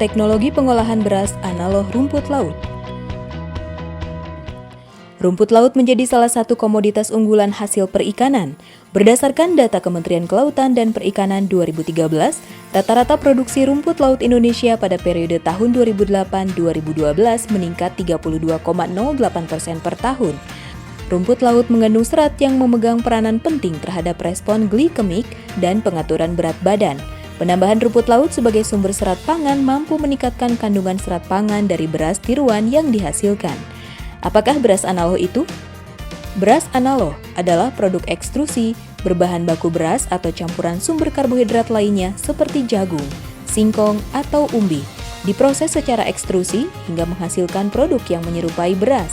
teknologi pengolahan beras analog rumput laut. Rumput laut menjadi salah satu komoditas unggulan hasil perikanan. Berdasarkan data Kementerian Kelautan dan Perikanan 2013, rata-rata produksi rumput laut Indonesia pada periode tahun 2008-2012 meningkat 32,08% per tahun. Rumput laut mengandung serat yang memegang peranan penting terhadap respon glikemik dan pengaturan berat badan. Penambahan rumput laut sebagai sumber serat pangan mampu meningkatkan kandungan serat pangan dari beras tiruan yang dihasilkan. Apakah beras analog itu? Beras analog adalah produk ekstrusi berbahan baku beras atau campuran sumber karbohidrat lainnya seperti jagung, singkong, atau umbi. Diproses secara ekstrusi hingga menghasilkan produk yang menyerupai beras.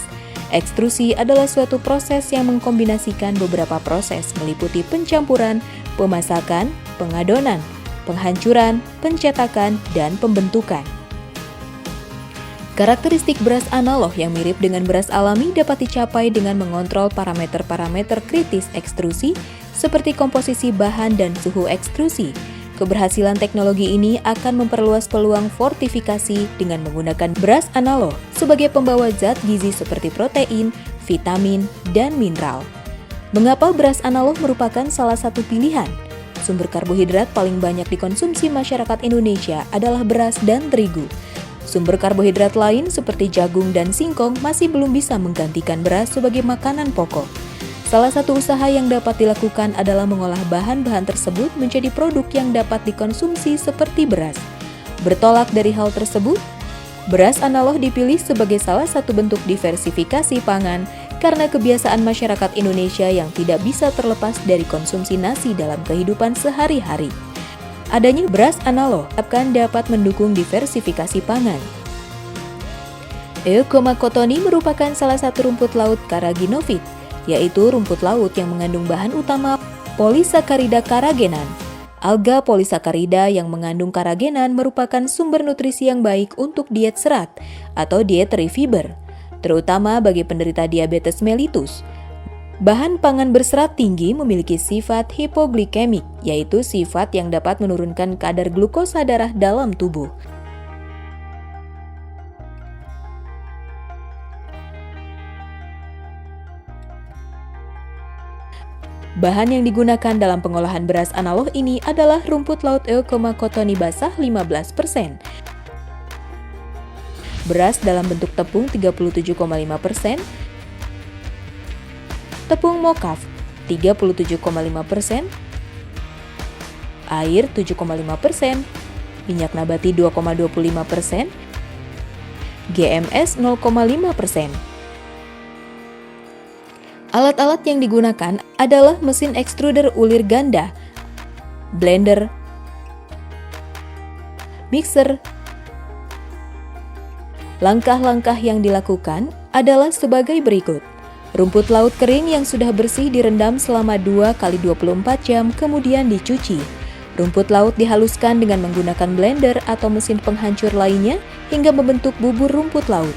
Ekstrusi adalah suatu proses yang mengkombinasikan beberapa proses meliputi pencampuran, pemasakan, pengadonan, penghancuran, pencetakan, dan pembentukan. Karakteristik beras analog yang mirip dengan beras alami dapat dicapai dengan mengontrol parameter-parameter kritis ekstrusi seperti komposisi bahan dan suhu ekstrusi. Keberhasilan teknologi ini akan memperluas peluang fortifikasi dengan menggunakan beras analog sebagai pembawa zat gizi seperti protein, vitamin, dan mineral. Mengapa beras analog merupakan salah satu pilihan? Sumber karbohidrat paling banyak dikonsumsi masyarakat Indonesia adalah beras dan terigu. Sumber karbohidrat lain seperti jagung dan singkong masih belum bisa menggantikan beras sebagai makanan pokok. Salah satu usaha yang dapat dilakukan adalah mengolah bahan-bahan tersebut menjadi produk yang dapat dikonsumsi seperti beras. Bertolak dari hal tersebut, beras analog dipilih sebagai salah satu bentuk diversifikasi pangan karena kebiasaan masyarakat Indonesia yang tidak bisa terlepas dari konsumsi nasi dalam kehidupan sehari-hari. Adanya beras analog akan dapat mendukung diversifikasi pangan. Eucoma cottoni merupakan salah satu rumput laut carrageenophyte, yaitu rumput laut yang mengandung bahan utama Polysaccharida carrageenan. Alga polysaccharida yang mengandung carrageenan merupakan sumber nutrisi yang baik untuk diet serat atau dietary fiber, terutama bagi penderita diabetes mellitus. Bahan pangan berserat tinggi memiliki sifat hipoglikemik, yaitu sifat yang dapat menurunkan kadar glukosa darah dalam tubuh. Bahan yang digunakan dalam pengolahan beras analog ini adalah rumput laut Eucoma cottoni basah 15%, beras dalam bentuk tepung 37,5%, tepung mokaf 37,5%, air 7,5%, minyak nabati 2,25%, GMS 0,5%. Alat-alat yang digunakan adalah mesin ekstruder ulir ganda, blender, mixer. Langkah-langkah yang dilakukan adalah sebagai berikut. Rumput laut kering yang sudah bersih direndam selama 2x24 jam kemudian dicuci. Rumput laut dihaluskan dengan menggunakan blender atau mesin penghancur lainnya hingga membentuk bubur rumput laut.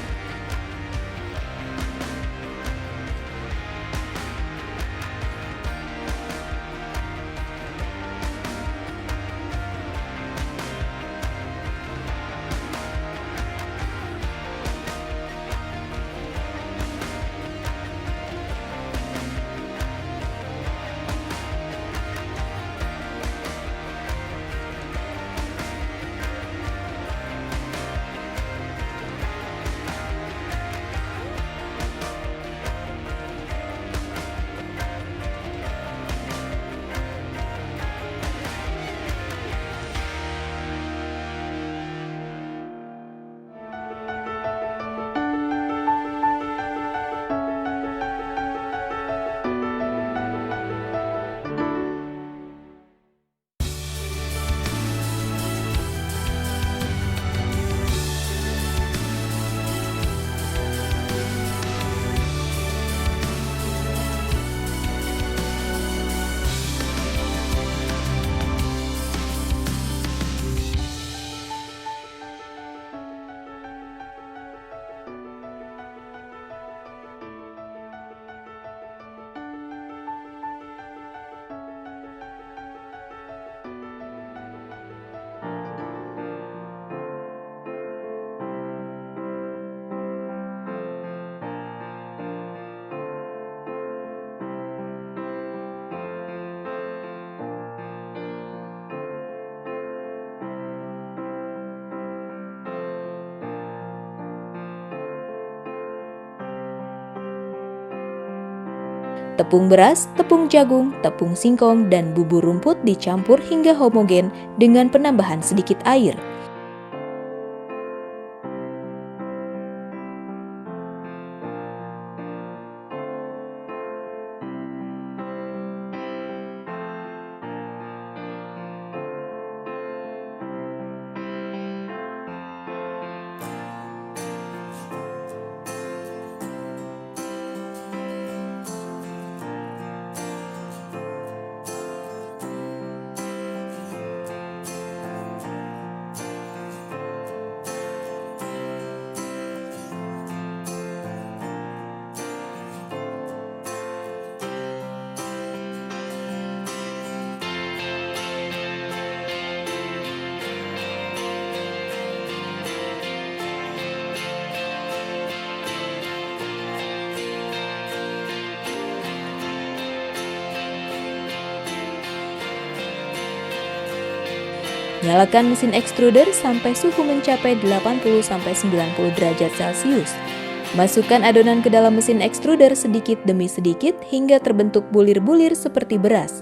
Tepung beras, tepung jagung, tepung singkong, dan bubur rumput dicampur hingga homogen dengan penambahan sedikit air. Nyalakan mesin extruder sampai suhu mencapai 80-90 derajat Celcius. Masukkan adonan ke dalam mesin extruder sedikit demi sedikit hingga terbentuk bulir-bulir seperti beras.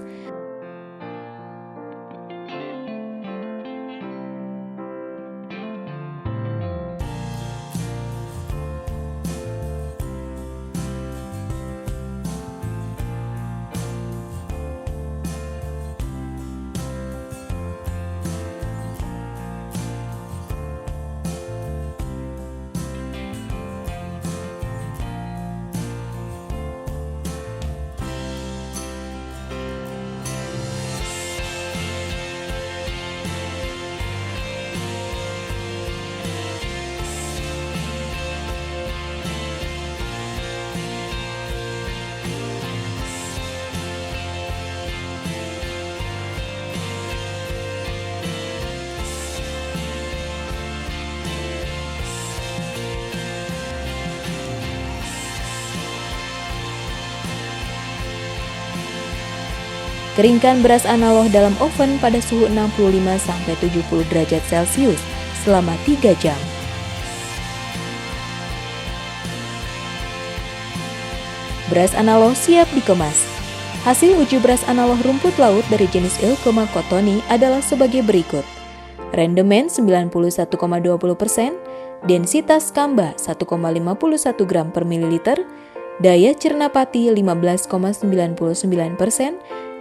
Keringkan beras analoh dalam oven pada suhu 65-70 derajat Celcius selama 3 jam. Beras analoh siap dikemas. Hasil uji beras analoh rumput laut dari jenis Ilkoma cottoni adalah sebagai berikut. Rendemen 91,20%, densitas kamba 1,51 gram per mililiter, daya cerna pati 15,99%,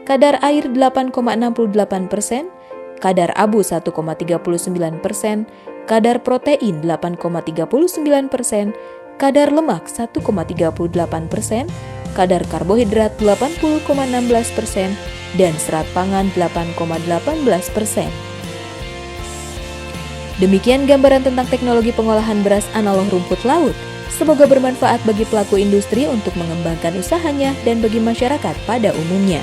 kadar air 8,68%, kadar abu 1,39%, kadar protein 8,39%, kadar lemak 1,38%, kadar karbohidrat 80,16%, dan serat pangan 8,18%. Demikian gambaran tentang teknologi pengolahan beras analoh rumput laut. Semoga bermanfaat bagi pelaku industri untuk mengembangkan usahanya dan bagi masyarakat pada umumnya.